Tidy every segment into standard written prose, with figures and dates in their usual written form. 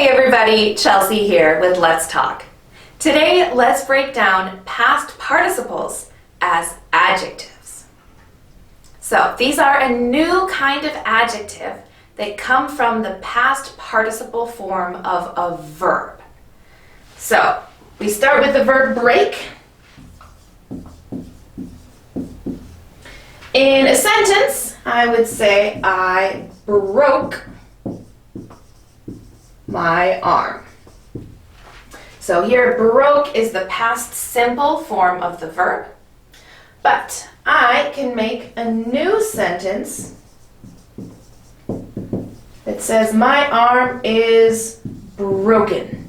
Hey everybody, Chelsea here with Let's Talk. Today, let's break down past participles as adjectives. So, these are a new kind of adjective that come from the past participle form of a verb. So, we start with the verb break. In a sentence, I would say, I broke my arm. So here, broke is the past simple form of the verb, but I can make a new sentence that says my arm is broken.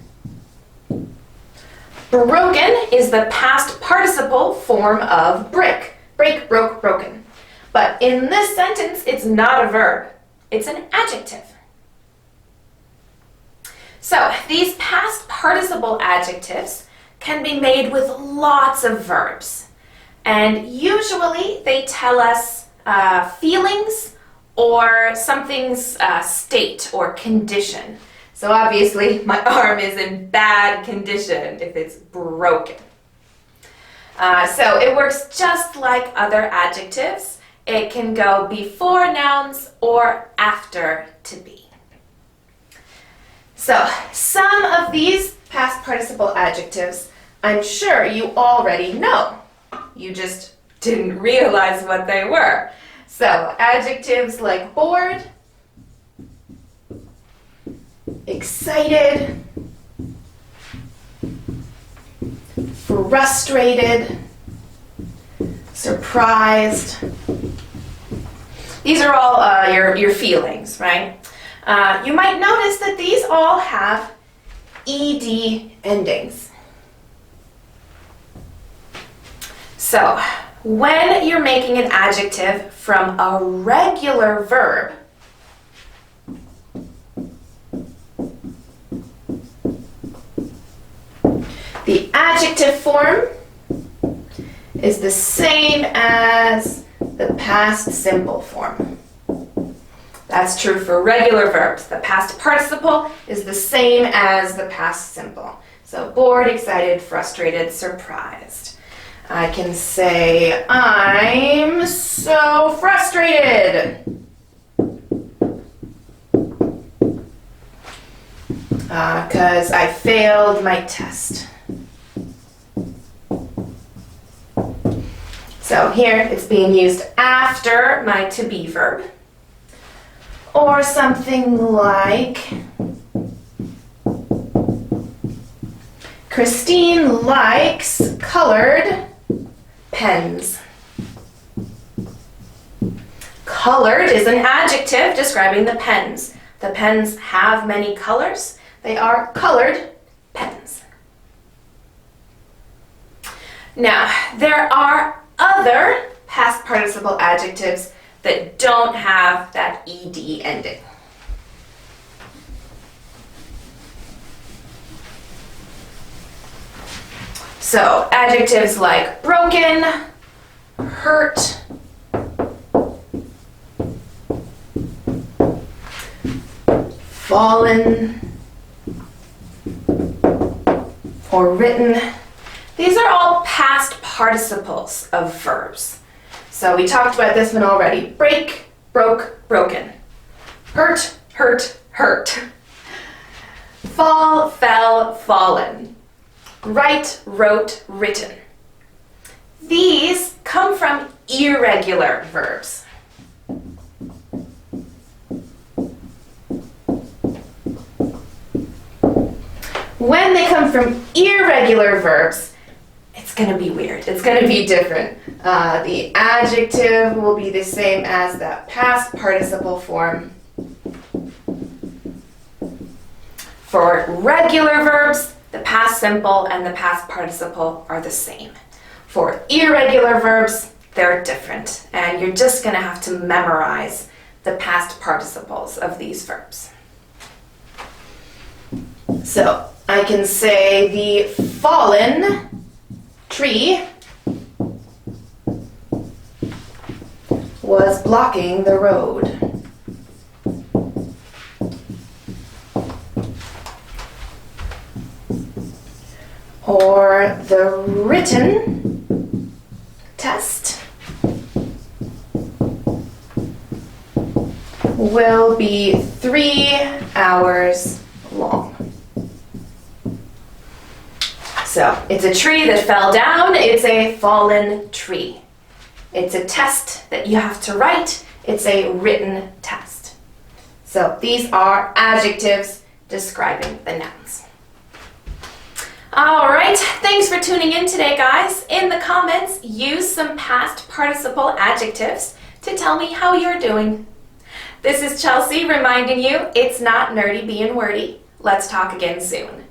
Broken is the past participle form of break. Break, broke, broken. But in this sentence, it's not a verb. It's an adjective. So these past participle adjectives can be made with lots of verbs. And usually they tell us feelings or something's state or condition. So obviously my arm is in bad condition if it's broken. So it works just like other adjectives. It can go before nouns or after to be. So some of these past participle adjectives I'm sure you already know. You just didn't realize what they were. So adjectives like bored, excited, frustrated, surprised. These are all your feelings, right? You might notice that these all have ed endings. So, when you're making an adjective from a regular verb, the adjective form is the same as the past simple form. That's true for regular verbs. The past participle is the same as the past simple. So bored, excited, frustrated, surprised. I can say, I'm so frustrated. Because I failed my test. So here it's being used after my to be verb. Or something like, Christine likes colored pens. Colored is an adjective describing the pens. The pens have many colors. They are colored pens. Now, there are other past participle adjectives that don't have that ed ending. So adjectives like broken, hurt, fallen, or written, these are all past participles of verbs. So we talked about this one already. Break, broke, broken. Hurt, hurt, hurt. Fall, fell, fallen. Write, wrote, written. These come from irregular verbs. When they come from irregular verbs, it's going to be weird. It's going to be different. The adjective will be the same as that past participle form. For regular verbs, the past simple and the past participle are the same. For irregular verbs, they're different, and you're just going to have to memorize the past participles of these verbs. So I can say the fallen tree was blocking the road. or the written test will be 3 hours long. So it's a tree that fell down. It's a fallen tree. It's a test that you have to write. It's a written test. So these are adjectives describing the nouns. All right, thanks for tuning in today, guys. In the comments, use some past participle adjectives to tell me how you're doing. This is Chelsea reminding you it's not nerdy being wordy. Let's talk again soon.